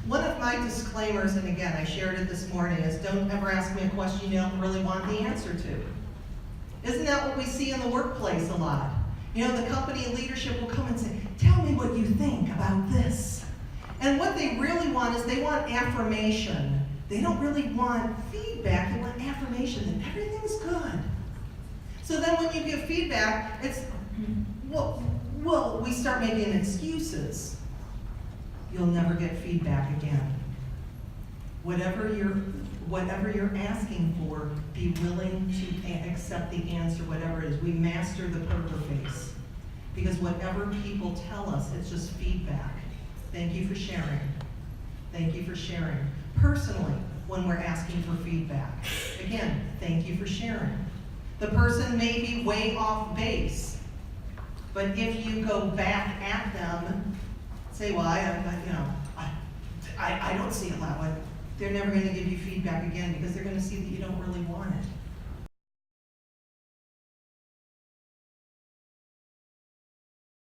One of my disclaimers, and again, I shared it this morning, is don't ever ask me a question you don't really want the answer to. Isn't that what we see in the workplace a lot? You know, the company leadership will come and say, tell me what you think about this. And what they really want is they want affirmation. They don't really want feedback, they want affirmation that everything's good. So then when you give feedback, it's, well, we start making excuses. You'll never get feedback again. Whatever you're asking for, be willing to accept the answer, whatever it is. We master the poker face. Because whatever people tell us, it's just feedback. Thank you for sharing. Thank you for sharing. Personally, when we're asking for feedback, again, thank you for sharing. The person may be way off base, but if you go back at them, say, well, I don't see it that way. They're never going to give you feedback again because they're going to see that you don't really want it.